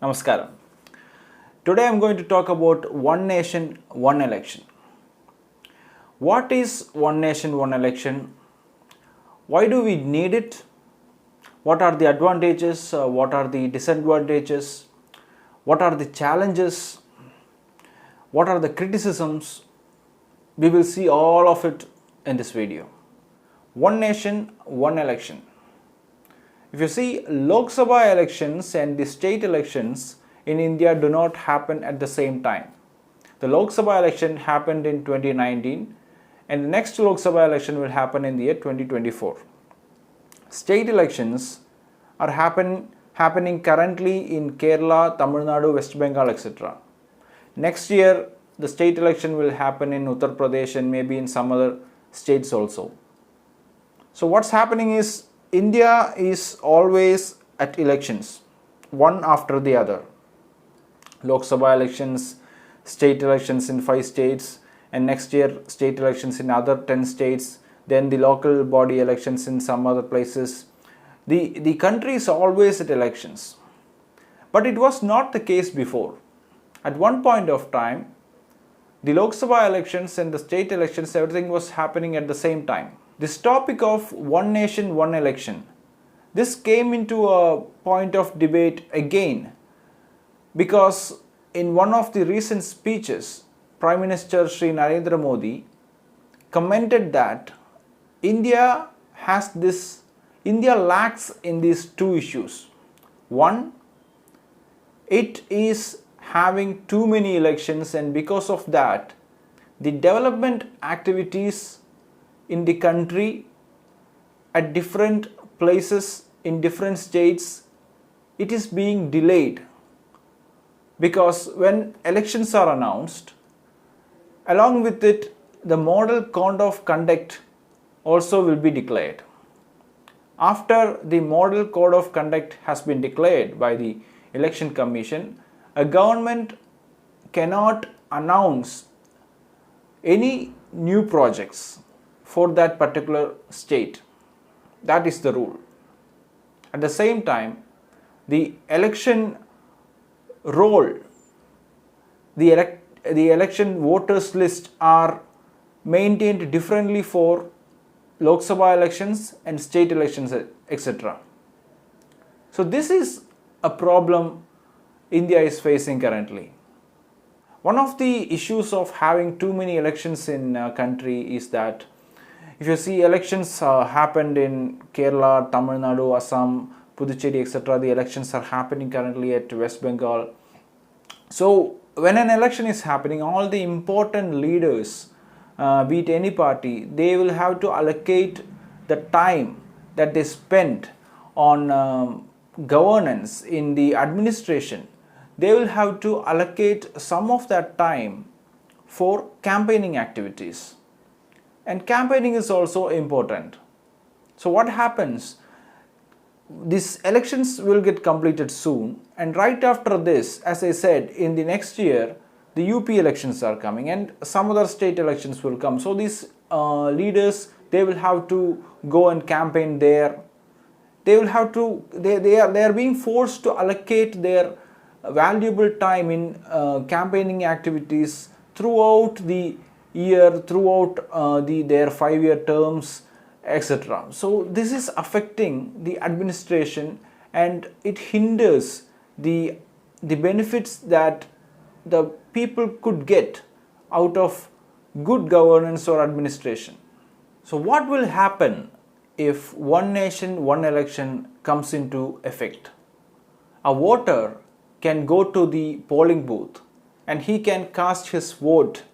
Namaskaram. Today I am going to talk about one nation, one election. What is one nation, one election? Why do we need it? What are the advantages? What are the disadvantages? What are the challenges? What are the criticisms? We will see all of it in this video. One nation, one election. If you see, Lok Sabha elections and the state elections in India do not happen at the same time. The Lok Sabha election happened in 2019 and the next Lok Sabha election will happen in the year 2024. State elections are happening currently in Kerala, Tamil Nadu, West Bengal, etc. Next year, the state election will happen in Uttar Pradesh and maybe in some other states also. So what's happening is India is always at elections, one after the other. Lok Sabha elections, state elections in 5 states, and next year state elections in other 10 states, then the local body elections in some other places. The country is always at elections. But it was not the case before. At one point of time, the Lok Sabha elections and the state elections, everything was happening at the same time. This topic of one nation, one election, this came into a point of debate again because in one of the recent speeches, Prime Minister Shri Narendra Modi commented that India lacks in these two issues. One, it is having too many elections, and because of that, the development activities in the country at different places in different states, it is being delayed because when elections are announced, along with it the model code of conduct also will be declared. After the model code of conduct has been declared by the election commission, a government cannot announce any new projects for that particular state. That is the rule. At the same time, the election roll, the election voters list are maintained differently for Lok Sabha elections and state elections, etc. So this is a problem India is facing currently. One of the issues of having too many elections in a country is that if you see elections happened in Kerala, Tamil Nadu, Assam, Puducherry, etc. The elections are happening currently at West Bengal. So when an election is happening, all the important leaders, be it any party, they will have to allocate the time that they spend on governance in the administration. They will have to allocate some of that time for campaigning activities. And campaigning is also important. So what happens? These elections will get completed soon, and right after this, as I said, in the next year, the UP elections are coming and some other state elections will come. So these leaders, they will have to go and campaign there. They will have to, they are being forced to allocate their valuable time in campaigning activities throughout the year, throughout their 5-year terms, etc. So this is affecting the administration and it hinders the benefits that the people could get out of good governance or administration. So what will happen if one nation, one election comes into effect? A voter can go to the polling booth and he can cast his vote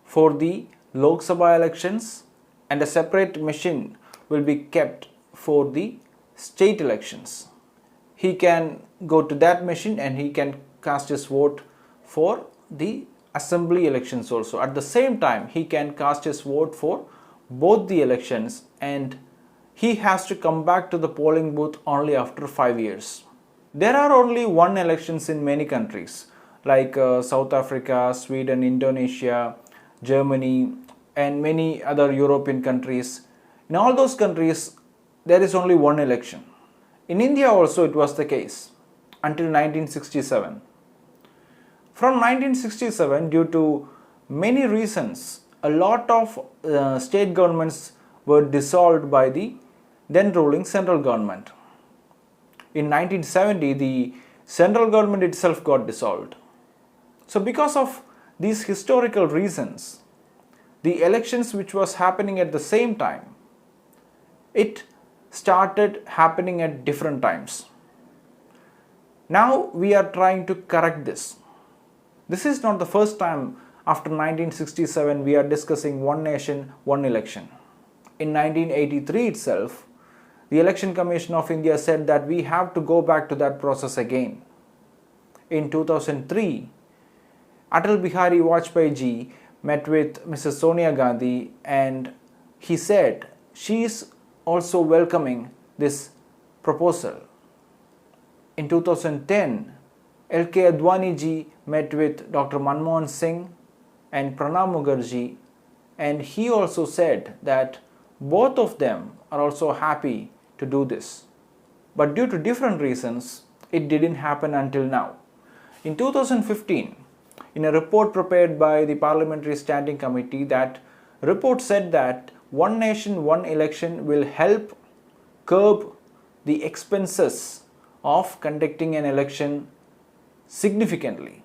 for the Lok Sabha elections, and a separate machine will be kept for the state elections. He can go to that machine and he can cast his vote for the assembly elections also. At the same time, he can cast his vote for both the elections, and he has to come back to the polling booth only after 5 years. There are only one elections in many countries like South Africa, Sweden, Indonesia, Germany, and many other European countries. In all those countries, there is only one election. In India also it was the case. until 1967. From 1967, due to many reasons, a lot of state governments were dissolved by the then ruling central government. In 1970, the central government itself got dissolved. So because of these historical reasons, the elections which was happening at the same time, it started happening at different times. Now we are trying to correct this. This is not the first time after 1967 we are discussing one nation, one election. In 1983 itself, the Election Commission of India said that we have to go back to that process again. In 2003, Atal Bihari Vajpayee ji met with Mrs. Sonia Gandhi and he said she is also welcoming this proposal. In 2010, L.K. Advani ji met with Dr. Manmohan Singh and Pranab Mukherjee, and he also said that both of them are also happy to do this. But due to different reasons, it didn't happen until now. In 2015, in a report prepared by the Parliamentary Standing Committee, that report said that one nation, one election will help curb the expenses of conducting an election significantly.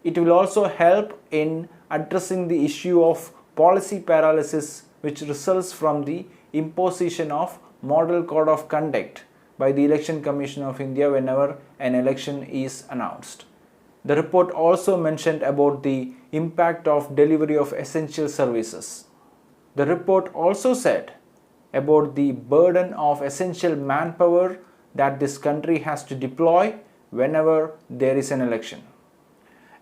It will also help in addressing the issue of policy paralysis which results from the imposition of Model Code of Conduct by the Election Commission of India whenever an election is announced. The report also mentioned about the impact of delivery of essential services. The report also said about the burden of essential manpower that this country has to deploy whenever there is an election.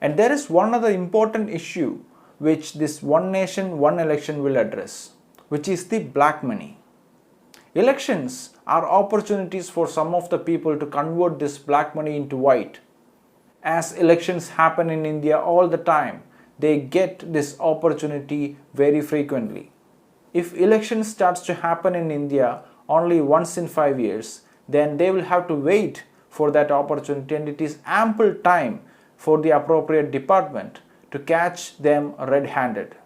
And there is one other important issue which this one nation, one election will address, which is the black money. Elections are opportunities for some of the people to convert this black money into white. As elections happen in India all the time, they get this opportunity very frequently. If election starts to happen in India only once in 5 years, then they will have to wait for that opportunity, and it is ample time for the appropriate department to catch them red-handed.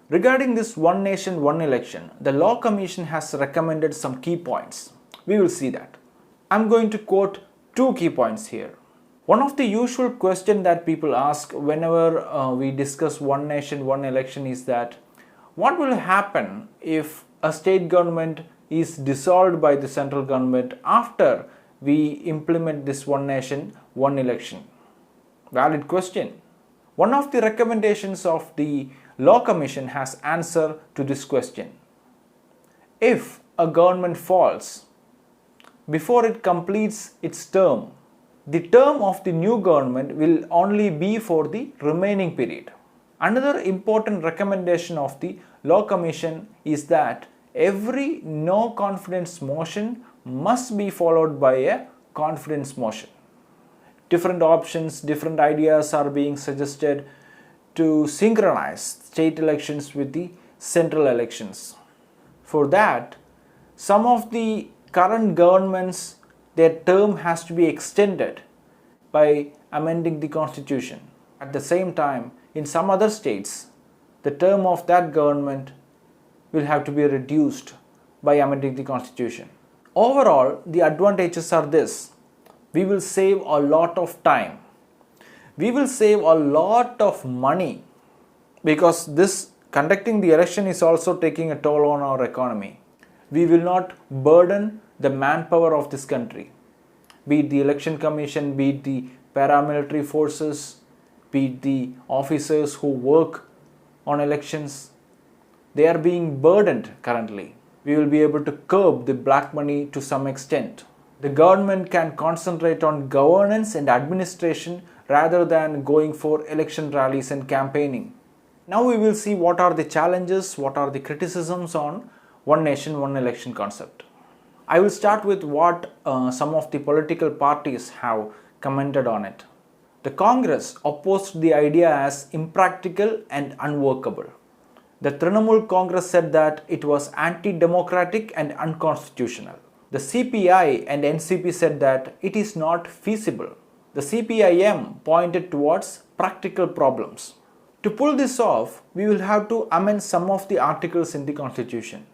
Regarding this one nation, one election, the Law Commission has recommended some key points. We will see that. I'm going to quote 2 key points here. One of the usual questions that people ask whenever we discuss one nation, one election is that what will happen if a state government is dissolved by the central government after we implement this one nation, one election? Valid question. One of the recommendations of the Law Commission has answer to this question. If a government falls before it completes its term, the term of the new government will only be for the remaining period. Another important recommendation of the Law Commission is that every no confidence motion must be followed by a confidence motion. Different options, different ideas are being suggested to synchronize state elections with the central elections. For that, some of the current governments, their term has to be extended by amending the constitution. At the same time, in some other states, the term of that government will have to be reduced by amending the constitution. Overall, the advantages are this: we will save a lot of time, we will save a lot of money, because this conducting the election is also taking a toll on our economy. We will not burden the manpower of this country, be it the election commission, be it the paramilitary forces, be it the officers who work on elections. They are being burdened currently. We will be able to curb the black money to some extent. The government can concentrate on governance and administration rather than going for election rallies and campaigning. Now we will see what are the challenges, what are the criticisms on one nation, one election concept. I will start with what some of the political parties have commented on it. The Congress opposed the idea as impractical and unworkable. The Trinamool Congress said that it was anti-democratic and unconstitutional. The CPI and NCP said that it is not feasible. the CPIM pointed towards practical problems. To pull this off, we will have to amend some of the articles in the Constitution.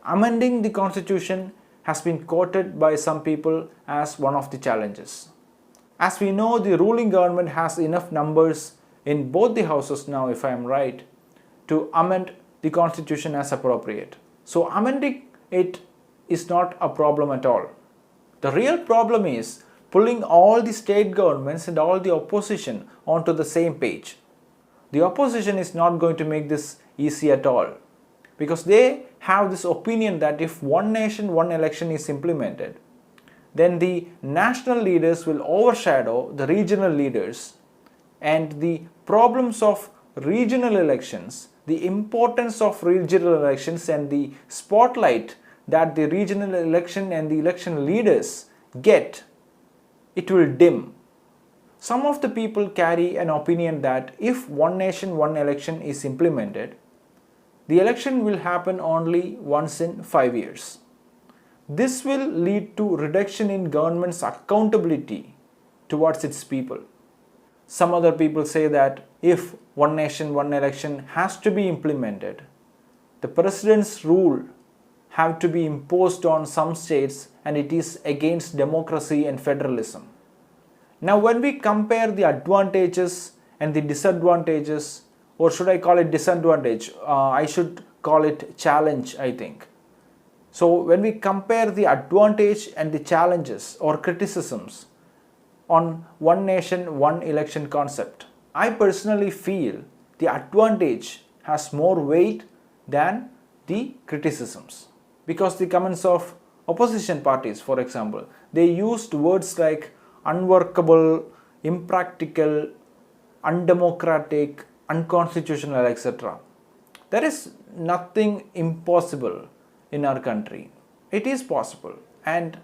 Amending the Constitution has been quoted by some people as one of the challenges. As we know, the ruling government has enough numbers in both the houses now, if I am right, to amend the Constitution as appropriate. So amending it is not a problem at all. The real problem is pulling all the state governments and all the opposition onto the same page. The opposition is not going to make this easy at all, because they have this opinion that if one nation, one election is implemented, then the national leaders will overshadow the regional leaders, and the problems of regional elections, the importance of regional elections and the spotlight that the regional election and the election leaders get, it will dim. Some of the people carry an opinion that if one nation, one election is implemented, the election will happen only once in 5 years. This will lead to reduction in government's accountability towards its people. Some other people say that if one nation, one election has to be implemented, the president's rule have to be imposed on some states, and it is against democracy and federalism. Now, when we compare the advantages and the disadvantages, or should I call it disadvantage? I should call it challenge, I think. So, when we compare the advantage and the challenges or criticisms on one nation, one election concept, I personally feel the advantage has more weight than the criticisms. Because the comments of opposition parties, for example, they used words like unworkable, impractical, undemocratic, unconstitutional, etc. There is nothing impossible in our country. It is possible, and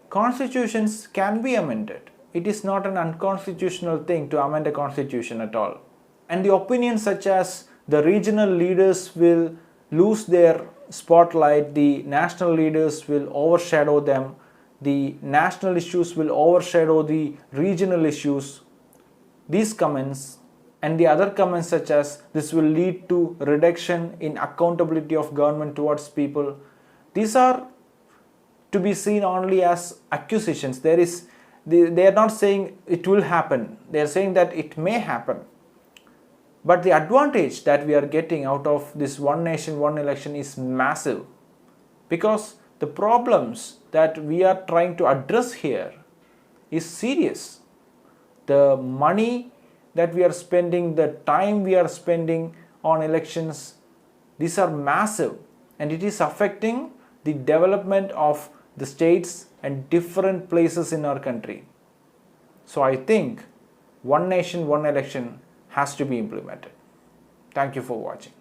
constitutions can be amended. It is not an unconstitutional thing to amend a constitution at all. And the opinions such as the regional leaders will lose their spotlight, the national leaders will overshadow them, the national issues will overshadow the regional issues, these comments and the other comments such as this will lead to reduction in accountability of government towards people, these are to be seen only as accusations. They are not saying it will happen, they are saying that it may happen. But the advantage that we are getting out of this one nation, one election is massive, because the problems that we are trying to address here is serious. The money that we are spending, the time we are spending on elections, these are massive, and it is affecting the development of the states and different places in our country. So I think one nation, one election has to be implemented. Thank you for watching.